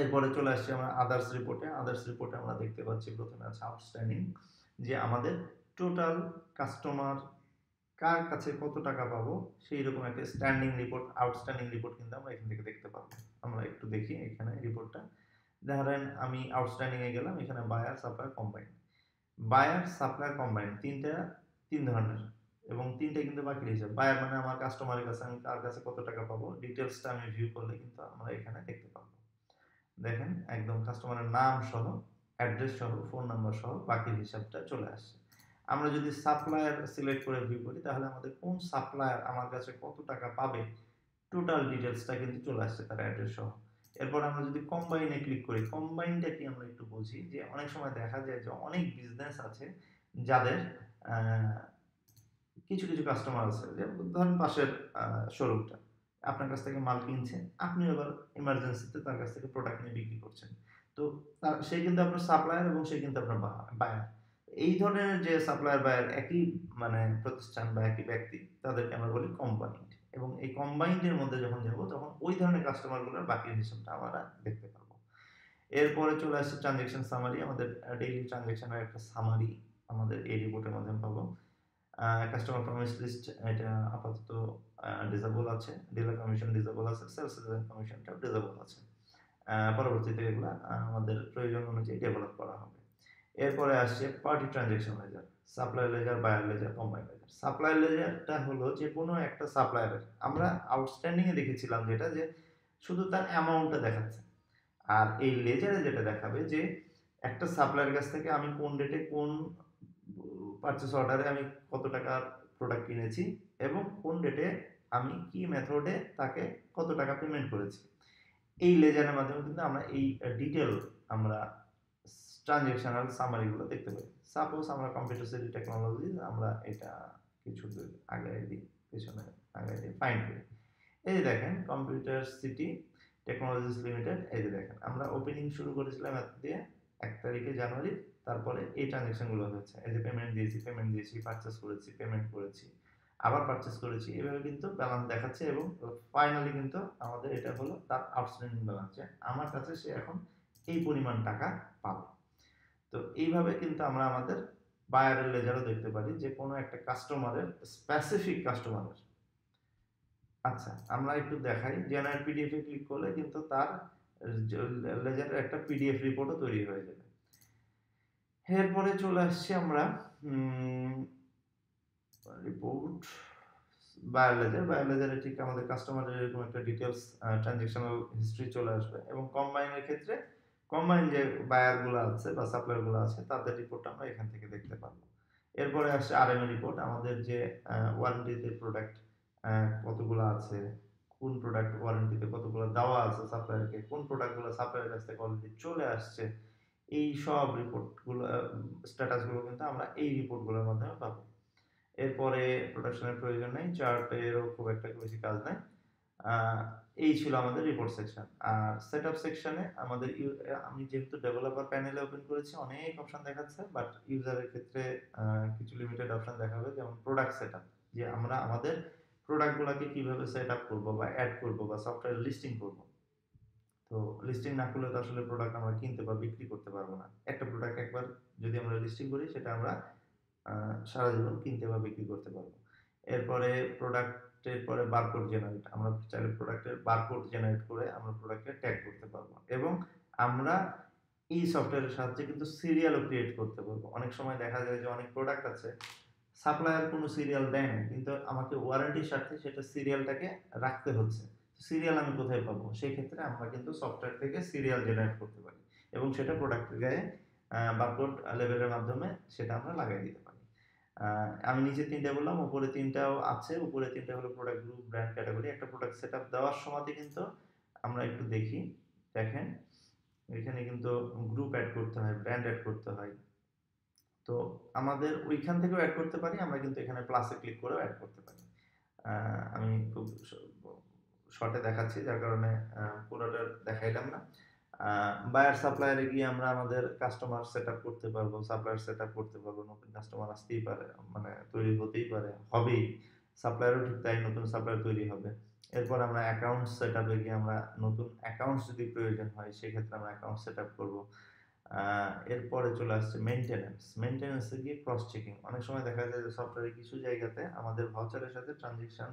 এরপরে চলে আসছি আমরা আদার্স রিপোর্টে। আদার্স রিপোর্টে আমরা দেখতে পাচ্ছি প্রথমে আছে আউটস্ট্যান্ডিং, যে আমাদের টোটাল কাস্টমার কার কাছে কত টাকা পাবো সেই রকম একটা স্ট্যান্ডিং রিপোর্ট, আউটস্ট্যান্ডিং রিপোর্ট কিন্তু আমরা এখান থেকে দেখতে পাবো। আমরা একটু দেখি এখানে রিপোর্টটা। ধরেন আমি আউটস্ট্যান্ডিং এ গেলাম, এখানে buyer supplier combine, buyer supplier combine তিন ধরনের, এবং তিনটা কিন্তু বাকি হিসাব। বায়ার মানে আমার কাস্টমারের কাছে আমি তার কাছে কত টাকা পাবো, ডিটেলসটা আমি ভিউ করলে কিন্তু আমরা এখানে দেখতে পাবো। দেখেন একদম কাস্টমারের নাম সহ, অ্যাড্রেস সহ, ফোন নাম্বার সহ বাকির হিসাবটা চলে আসছে। আমরা যদি সাপ্লায়ার সিলেক্ট করে ভিউ করি তাহলে আমাদের কোন সাপ্লায়ার আমার কাছে কত টাকা পাবে টোটাল ডিটেলসটা কিন্তু চলে আসছে তার অ্যাড্রেস সহ। এরপর আমরা যদি কম্বাইনে ক্লিক করি, কম্বাইনটা কি আমরা একটু বুঝি, যে অনেক সময় দেখা যায় যে অনেক বিজনেস আছে যাদের কিছু কিছু কাস্টমার আছে, যে ধরেন পাশের শোরুমটা আপনার কাছ থেকে মাল কিনছে, আপনি এবার ইমার্জেন্সিতে তার কাছ থেকে প্রোডাক্ট নিয়ে বিক্রি করছেন, তো সে কিন্তু আপনার সাপ্লায়ার এবং সে কিন্তু আপনার বায়ার। এই ধরনের যে সাপ্লায়ার বায়ার একই মানে প্রতিষ্ঠান বা একই ব্যক্তি, তাদেরকে আমরা বলি কম্বাইন্ড। এবং এই কম্বাইন্ডের মধ্যে যখন যাব তখন ওই ধরনের কাস্টমারগুলোর বাকি হিসাবটা আমরা দেখতে পারবো। এরপরে চলে আসছে ট্রানজেকশন সামারি, আমাদের ডেইলি ট্রানজেকশনের একটা সামারি আমাদের এই রিপোর্টের মাধ্যমে পাবো। কাস্টমার প্রমিস লিস্ট এটা আপাতত ডিসেবল আছে, ডিলার কমিশন ডিসেবল আছে, সেলস কমিশনটাও ডিসেবল আছে। পরবর্তীতে এগুলো আমাদের প্রয়োজন অনুযায়ী ডেভেলপ করা হবে। এরপরে আসছে party transaction ledger, supply ledger, buyer ledger, combine ledger. Supply লেজারটা হলো যে কোনো একটা সাপ্লায়ারের, আমরা আউটস্ট্যান্ডিং এ দেখেছিলাম যেটা, যে শুধু তার অ্যামাউন্টটা দেখাচ্ছে। আর এই লেজারে যেটা দেখাবে যে একটা সাপ্লায়ারের কাছ থেকে আমি কোন ডেটে কোন পারচেস অর্ডারে আমি কত টাকার প্রোডাক্ট কিনেছি এবং কোন ডেটে আমি কি মেথডে তাকে কত টাকা পেমেন্ট করেছি। এই লেজারের মাধ্যমে কিন্তু আমরা এই ডিটেল আমরা ট্রানজেকশনাল সামারিগুলো দেখতে পাই। সাপোজ আমরা কম্পিউটার সিটি টেকনোলজি, আমরা এটা কিছু দূর আগায় দিই, পেছনে আগায় দিই, ফাইন্ড করি। এই যে দেখেন কম্পিউটার সিটি টেকনোলজিস লিমিটেড, এই যে দেখেন আমরা ওপেনিং শুরু করেছিলাম এত দিয়ে 1 তারিখে জানুয়ারি, তারপরে এই ট্রানজেকশনগুলো হয়েছে। এই যে পেমেন্ট দিয়েছি, পারচেস করেছি, পেমেন্ট করেছি, আবার পারচেস করেছি, এভাবে কিন্তু ব্যালেন্স দেখাচ্ছে এবং ফাইনালি কিন্তু আমাদের এটা হলো তার আউটস্ট্যান্ডিং ব্যালেন্স, যে আমার কাছে সে এখন এই পরিমাণ টাকা পাবে। তো এইভাবে কিন্তু আমরা আমাদের বায়ারের লেজারও দেখতে পারি যে কোনো একটা কাস্টমারের, স্পেসিফিক কাস্টমারের। আচ্ছা, আমরা একটু দেখাই, জেনারেট পিডিএফ এ ক্লিক করলে কিন্তু তার লেজারের একটা পিডিএফ রিপোর্টও তৈরি হয়ে যাবে। এরপরে চলে আসছি আমরা রিপোর্ট, বায়োলেজারে ঠিক আমাদের কাস্টমারের এরকম একটা ডিটেলস ট্রানজেকশনাল হিস্ট্রি চলে আসবে। এবং কম্বাইনের ক্ষেত্রে কম্বাইন যে বায়ারগুলো আছে বা সাপ্লায়ারগুলো আছে তাদের রিপোর্ট আমরা এখান থেকে দেখতে পারবো। এরপরে আসছে আরএমএ রিপোর্ট, আমাদের যে ওয়ারেন্টিতে প্রোডাক্ট কতগুলো আছে, কোন প্রোডাক্ট ওয়ারেন্টিতে কতগুলো দেওয়া আছে সাপ্লায়ারকে, কোন প্রোডাক্টগুলো সাপ্লায়ারের কাছ থেকে অলরেডি চলে আসছে, এই সব রিপোর্টগুলো স্ট্যাটাসগুলো কিন্তু আমরা এই রিপোর্টগুলোর মাধ্যমে পাবো। এরপরে প্রোডাকশনের প্রয়োজন নেই, চার্টেরও খুব একটা বেশি কাজ নাই। এই ছিল আমাদের রিপোর্ট সেকশন। আর সেটআপ সেকশনে আমাদের আমি যেহেতু ডেভেলপার প্যানেলে ওপেন করেছি অনেক অপশন দেখাচ্ছে, বাট ইউজারের ক্ষেত্রে কিছু লিমিটেড অপশন দেখাবে, যেমন প্রোডাক্ট সেটআপ, যে আমরা আমাদের প্রোডাক্টগুলোকে কিভাবে সেটআপ করব বা অ্যাড করব বা সফটওয়্যার লিস্টিং করব। তো লিস্টিং না করলে তো আসলে প্রোডাক্ট আমরা কিনতে বা বিক্রি করতে পারবো না। একটা প্রোডাক্ট একবার যদি আমরা লিস্টিং করি সেটা আমরা সারা জীবন কিনতে বা বিক্রি করতে পারবো। এরপরে প্রোডাক্টের পরে বারকোড জেনারেট, আমরা চাইলে প্রোডাক্টের বারকোড জেনারেট করে আমরা প্রোডাক্টে ট্যাগ করতে পারবো এবং আমরা এই সফটওয়্যারের সাহায্যে কিন্তু সিরিয়ালও ক্রিয়েট করতে পারবো। অনেক সময় দেখা যায় যে অনেক প্রোডাক্ট আছে সাপ্লায়ার কোনো সিরিয়াল দেয় না, কিন্তু আমাকে ওয়ারেন্টির সাথে সেটা সিরিয়ালটাকে রাখতে হচ্ছে। সিরিয়াল আমি কোথায় পাবো? সেই ক্ষেত্রে আমরা কিন্তু সফটওয়্যার থেকে সিরিয়াল জেনারেট করতে পারি এবং সেটা প্রোডাক্টের গায়ে বারকোড লেবেলের মাধ্যমে সেটা আমরা লাগাই দিতে পারি। আমি নিচে ৩টা বললাম, উপরে ৩টাও আছে। উপরে ৩টা হলো প্রোডাক্ট গ্রুপ, ব্র্যান্ড, ক্যাটাগরি। একটা প্রোডাক্ট সেটআপ দেওয়ার সময়তে কিন্তু আমরা একটু দেখি, দেখেন এখানে কিন্তু গ্রুপ এড করতে হয়, ব্র্যান্ড এড করতে হয়। তো আমাদের ওইখান থেকেও এড করতে পারি, আমরা কিন্তু এখানে প্লাসে ক্লিক করেও এড করতে পারি। আমি খুব শর্টে দেখাচ্ছি যার কারণে পুরোটা দেখাইলাম না। বায়ার সাপ্লায়ারে গিয়ে আমরা আমাদের কাস্টমার সেটআপ করতে পারবো, সাপ্লায়ার সেটআপ করতে পারবো, নতুন কাস্টমার আসতেই পারে, মানে তৈরি হতেই পারে, হবেই। সাপ্লায়ারও ঠিক তাই, নতুন সাপ্লায়ার তৈরি হবে। এরপর আমরা অ্যাকাউন্ট সেটআপে গিয়ে আমরা নতুন অ্যাকাউন্টস যদি প্রয়োজন হয় সেক্ষেত্রে আমরা অ্যাকাউন্ট সেটআপ করবো। এরপরে চলে আসছে মেইনটেনেন্স। মেইনটেনেন্সে গিয়ে ক্রস চেকিং। অনেক সময় দেখা যায় যে সফটওয়্যারে কিছু জায়গাতে আমাদের ভাউচারের সাথে ট্রানজেকশন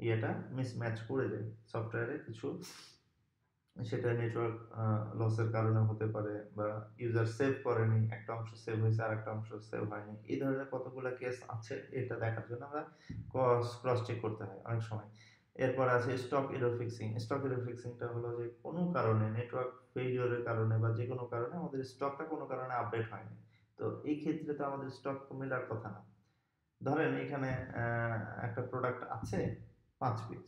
ইয়েটা মিসম্যাচ করে যায়। সফটওয়্যারে কিছু, সেটা নেটওয়ার্ক লসের কারণে হতে পারে বা ইউজার সেভ করেনি, একটা অংশ সেভ হয়েছে আর একটা অংশ সেভ হয়নি। এই ধরনের কতগুলো কেস আছে, এটা দেখার জন্য আমরা ক্রস চেক করতে হয় অনেক সময়। এরপর আছে stock error fixing. Stock error ফিক্সিংটা হলো যে কোনো কারণে নেটওয়ার্ক ফেইলিওরের কারণে বা যে কোনো কারণে আমাদের স্টকটা কোনো কারণে আপডেট হয়নি। তো এই ক্ষেত্রে তো আমাদের স্টক মেলার কথা না। ধরেন এখানে একটা প্রোডাক্ট আছে ৫ পিস,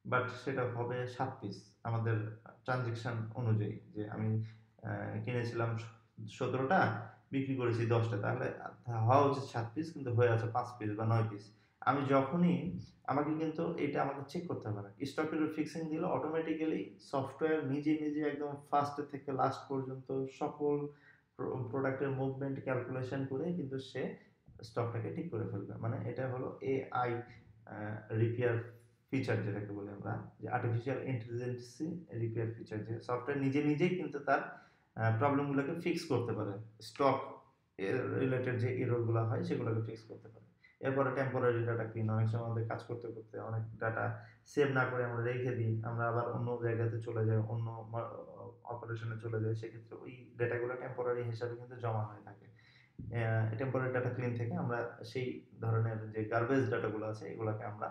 বাট সেটা হবে ৭ পিস আমাদের ট্রানজেকশন অনুযায়ী, যে আমি কিনেছিলাম ১৭টা, বিক্রি করেছি 10টা, তাহলে হওয়া উচিত ৭ পিস কিন্তু হয়ে আছে ৫ পিস বা ৯ পিস। আমি যখনই, আমাকে কিন্তু এটা আমাকে চেক করতে হবে না। স্টক এরর ফিক্সিং দিলে অটোমেটিক্যালি সফটওয়্যার নিজে নিজে একদম ফার্স্ট থেকে লাস্ট পর্যন্ত সকল প্রোডাক্টের মুভমেন্ট ক্যালকুলেশন করে কিন্তু সে স্টকটাকে ঠিক করে ফেলবে। মানে এটা হলো এআই রিপেয়ার ফিচার, যেটাকে বলি আমরা, যে আর্টিফিশিয়াল ইন্টেলিজেন্সি রিপেয়ার ফিচার, যে সফটওয়্যার নিজে নিজেই কিন্তু তার প্রবলেমগুলোকে ফিক্স করতে পারে, স্টক রিলেটেড যে এররগুলো হয় সেগুলোকে ফিক্স করতে পারে। এরপরে টেম্পোরারি ডাটা ক্লিন। অনেক সময় আমাদের কাজ করতে করতে অনেক ডাটা সেভ না করে আমরা রেখে দিই, আমরা আবার অন্য জায়গাতে চলে যাই, অন্য অপারেশনে চলে যায়, সেক্ষেত্রে ওই ডেটাগুলো টেম্পোরারি হিসাবে কিন্তু জমা হয়ে থাকে। টেম্পোরারি ডাটা ক্লিন থেকে আমরা সেই ধরনের যে গার্বেজ ডাটাগুলো আছে এগুলোকে আমরা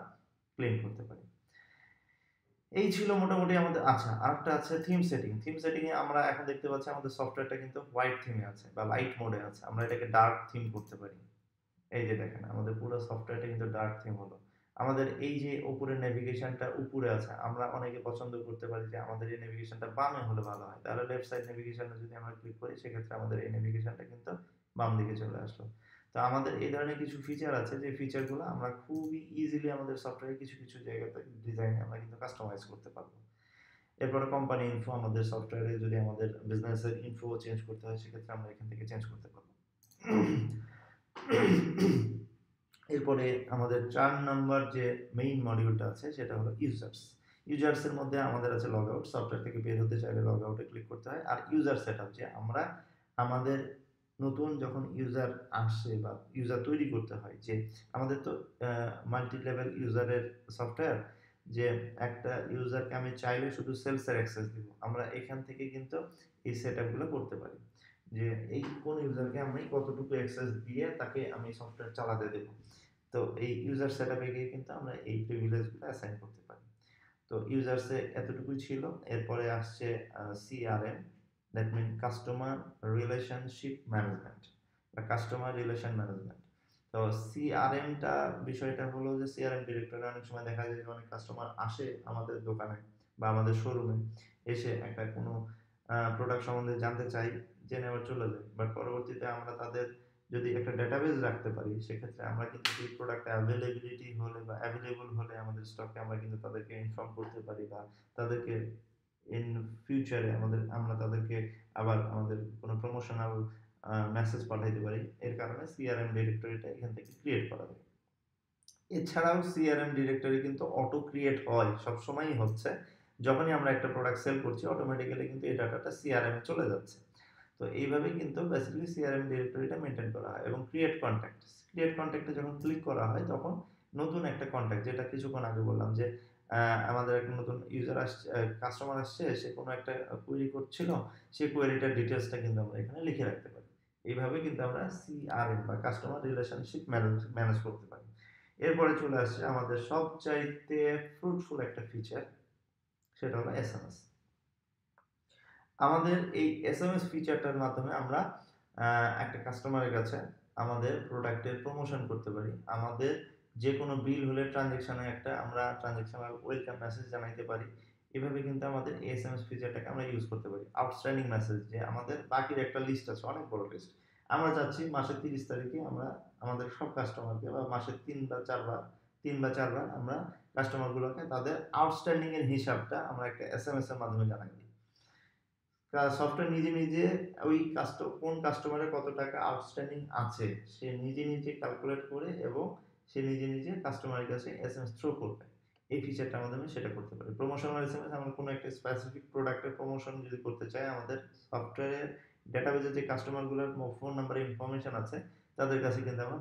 ক্লিন করতে পারি। এই ছিল মোটামুটি আমাদের। আচ্ছা, আরেকটা আছে থিম সেটিং। থিম সেটিং এ আমরা এখন দেখতে পাচ্ছি আমাদের সফটওয়্যারটা কিন্তু হোয়াইট থিমে আছে বা লাইট মোডে আছে। আমরা এটাকে ডার্ক থিম করতে পারি। এই যে দেখেন আমাদের পুরো সফটওয়্যারটা কিন্তু ডার্ক থিম হলো। আমাদের এই যে উপরের নেভিগেশনটা উপরে আছে, আমরা অনেকে পছন্দ করতে পারি যে আমাদের এই নেভিগেশনটা বামে হলে ভালো হয়। তাহলে লেফট সাইড নেভিগেশনে যদি আমরা ক্লিক করি সেক্ষেত্রে আমাদের এই নেভিগেশনটা কিন্তু বাম দিকে চলে আসলো। তো আমাদের এই ধরনের কিছু ফিচার আছে যে ফিচারগুলো আমরা খুবই ইজিলি আমাদের সফটওয়্যারে কিছু, কিছু জায়গাতে ডিজাইনে আমরা কিন্তু কাস্টমাইজ করতে পারবো। এরপরে কোম্পানি ইনফো, আমাদের সফটওয়্যারে যদি আমাদের বিজনেসের ইনফো চেঞ্জ করতে হয় সেক্ষেত্রে আমরা এখান থেকে চেঞ্জ করতে পারবো। এরপরে আমাদের 4 নাম্বার যে মেইন মডিউলটা আছে সেটা হলো ইউজার্স। ইউজার্সের মধ্যে আমাদের আছে লগ আউট। সফটওয়্যার থেকে বের হতে চাইলে লগ আউটে ক্লিক করতে হয়। আর ইউজার সেটআপ, যে আমরা আমাদের নতুন যখন ইউজার আসে বা ইউজার তৈরি করতে হয়, যে আমাদের তো মাল্টি লেভেল ইউজারের সফটওয়্যার, যে একটা ইউজারকে আমি চাইলে শুধু সেলসের অ্যাক্সেস দিব, আমরা এখান থেকে কিন্তু এই সেটআপগুলো করতে পারি। যে এই কোন ইউজারকে আমি কতটুকু অ্যাক্সেস দিয়ে তাকে আমি সফটওয়্যার চালাতে দেব। তো এই ইউজার সেটআপে গিয়ে কিন্তু আমরা এই প্রিভিলেজগুলো অ্যাসাইন করতে পারি। তো ইউজার্সে এতটুকুই ছিল। এরপরে আসছে CRM, that mean customer relationship management বা কাস্টমার রিলেশন ম্যানেজমেন্ট। তো সিআরএমটা বিষয়টা হলো যে সিআরএম ডিরেক্টরে অনেক সময় দেখা যায় যে অনেক কাস্টমার আসে আমাদের দোকানে বা আমাদের শোরুমে, এসে একটা কোনো প্রোডাক্ট সম্বন্ধে জানতে চাই, জেনে আবার চলে যায়। বাট পরবর্তীতে আমরা তাদের যদি একটা ডেটাবেস রাখতে পারি সেক্ষেত্রে আমরা কিন্তু সেই প্রোডাক্ট অ্যাভেলেবিলিটি হলে বা অ্যাভেলেবল হলে আমাদের স্টকে আমরা কিন্তু তাদেরকে ইনফর্ম করতে পারি বা তাদেরকে ইন ফিউচারে আমরা তাদেরকে আবার আমাদের কোনো প্রমোশনাল মেসেজ পাঠাইতে পারি। এর কারণে সিআরএম ডিরেক্টরিটা এখান থেকে ক্রিয়েট করা যায়। এছাড়াও সিআরএম ডিরেক্টরি কিন্তু অটো ক্রিয়েট হয়, সবসময়ই হচ্ছে। যখনই আমরা একটা প্রোডাক্ট সেল করছি অটোমেটিক্যালি কিন্তু এই ডাটাটা সিআরএম এ চলে যাচ্ছে। তো এইভাবেই কিন্তু বেসিক্যালি সিআরএম ডিরেক্টরিটা মেনটেন করা হয়। এবং ক্রিয়েট কন্ট্যাক্টে যখন ক্লিক করা হয় তখন নতুন একটা কন্ট্যাক্ট, যেটা কিছুক্ষণ আগে বললাম যে আমাদের একটা নতুন ইউজার আসছে, কাস্টমার আসছে, সে কোনো একটা কোয়েরি করছিল, সেই কোয়েরিটার ডিটেলসটা কিন্তু আমরা এখানে লিখে রাখতে পারি। এইভাবে কিন্তু আমরা সিআরএম বা কাস্টমার রিলেশনশিপ ম্যানেজ করতে পারি। এরপরে চলে আসছে আমাদের সবচাইতে ফ্রুটফুল একটা ফিচার, সেটা হলো এসএমএস। আমাদের এই এসএমএস ফিচারটার মাধ্যমে আমরা একটা কাস্টমারের কাছে আমাদের প্রোডাক্টের প্রমোশন করতে পারি। আমাদের যে কোনো বিল হলে ট্রানজ্যাকশনে একটা আমরা ট্রানজ্যাকশনাল ওয়েলকাম মেসেজ জানাইতে পারি। এভাবে কিন্তু আমাদের এই এসএমএস ফিচারটাকে আমরা ইউজ করতে পারি। আউটস্ট্যান্ডিং মেসেজ, যে আমাদের বাকির একটা লিস্ট আছে, অনেক বড় লিস্ট। আমরা চাচ্ছি মাসের 30 তারিখে আমরা আমাদের সব কাস্টমারকে বা মাসের 3 বা 4 বার আমরা কাস্টমারগুলোকে তাদের আউটস্ট্যান্ডিং এর হিসাবটা আমরা একটা এসএমএস এর মাধ্যমে জানাই দিই। সফটওয়্যার নিজে নিজে ওই কোন কাস্টমারের কত টাকা আউটস্ট্যান্ডিং আছে সে নিজে নিজে ক্যালকুলেট করে এবং সে নিজে নিজে কাস্টমারের কাছে এসএমএস থ্রো করবে। এই ফিচারটার মাধ্যমে সেটা করতে পারি। প্রমোশনাল এসএমএস, আমরা কোনো একটা স্পেসিফিক প্রোডাক্টের প্রমোশন যদি করতে চাই, আমাদের সফটওয়্যারের ডেটাবেজে যে কাস্টমারগুলোর ফোন নাম্বারের ইনফরমেশন আছে তাদের কাছে কিন্তু আমরা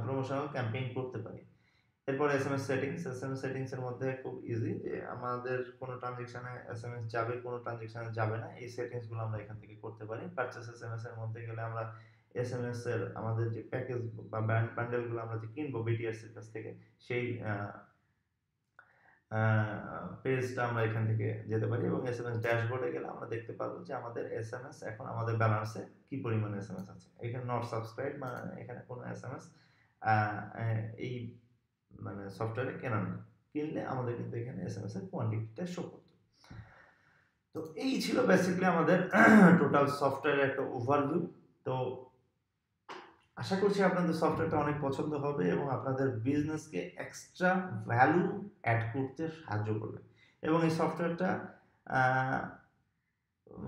প্রমোশনাল ক্যাম্পেইন করতে পারি। এরপর এসএমএস সেটিংস এর মধ্যে খুব ইজি, যে আমাদের কোনো ট্রানজ্যাকশনে এসএমএস যাবে, কোনো ট্রানজ্যাকশনে যাবে না, এই সেটিংস গুলো আমরা এখান থেকে করতে পারি। পারচেজ এসএমএস এর মধ্যে গেলে আমরা এসএমএস এর আমাদের যে প্যাকেজ বা বান্ডেল গুলো আমরা যে কিনবো বিটিআরস এর কাছ থেকে, সেই পেজটা আমরা এখান থেকে যেতে পারি এবং এসএমএস ড্যাশবোর্ডে গেলে আমরা দেখতে পারবো যে আমাদের এসএমএস এখন আমাদের ব্যালেন্সে কি পরিমাণ এসএমএস আছে। এখানে নট সাবস্ক্রাইব, মানে এখানে কোনো এসএমএস এই মানে সফটওয়্যারে কেনা নেই। কিনলে আমাদের কিন্তু এখানে এসএমএস এর কোয়ান্টিটিটা শো করত। তো এই ছিল বেসিক্যালি আমাদের টোটাল সফটওয়্যারের একটা ওভারভিউ। তো আশা করছি আপনাদের সফটওয়্যারটা অনেক পছন্দ হবে এবং আপনাদের বিজনেসকে এক্সট্রা ভ্যালু অ্যাড করতে সাহায্য করবে। এবং এই সফটওয়্যারটা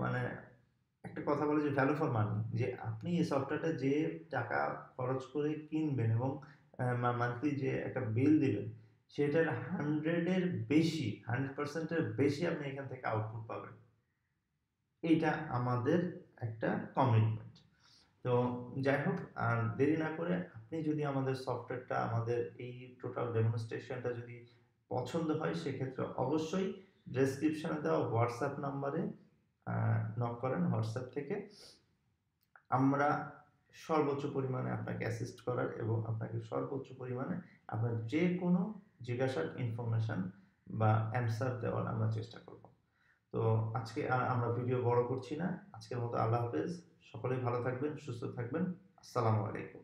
মানে একটা কথা বলে যে ভ্যালু ফর মানি, যে আপনি এই সফটওয়্যারটা যে টাকা খরচ করে কিনবেন এবং মান্থলি যে একটা বিল দিবেন সেটার 100% বেশি আপনি এখান থেকে আউটপুট পাবেন। এইটা আমাদের একটা কমিটমেন্ট। তো যাই হোক, আর দেরি না করে আপনি যদি আমাদের সফটওয়্যারটা, আমাদের এই টোটাল ডেমনস্ট্রেশনটা যদি পছন্দ হয় সেক্ষেত্রে অবশ্যই ডেসক্রিপশনে দেওয়া হোয়াটসঅ্যাপ নাম্বারে নক করেন হোয়াটসঅ্যাপ থেকে। আমরা সর্বোচ্চ পরিমাণে আপনাকে অ্যাসিস্ট করার এবং আপনাকে সর্বোচ্চ পরিমাণে আপনার যে কোনো জিজ্ঞাসার ইনফরমেশন বা অ্যান্সার দেওয়ার আমরা চেষ্টা করব। তো আজকে আমরা ভিডিও বড় করছি না। আজকের মতো আল্লাহ হাফেজ। সকলেই ভালো থাকবেন, সুস্থ থাকবেন। আসসালামু আলাইকুম।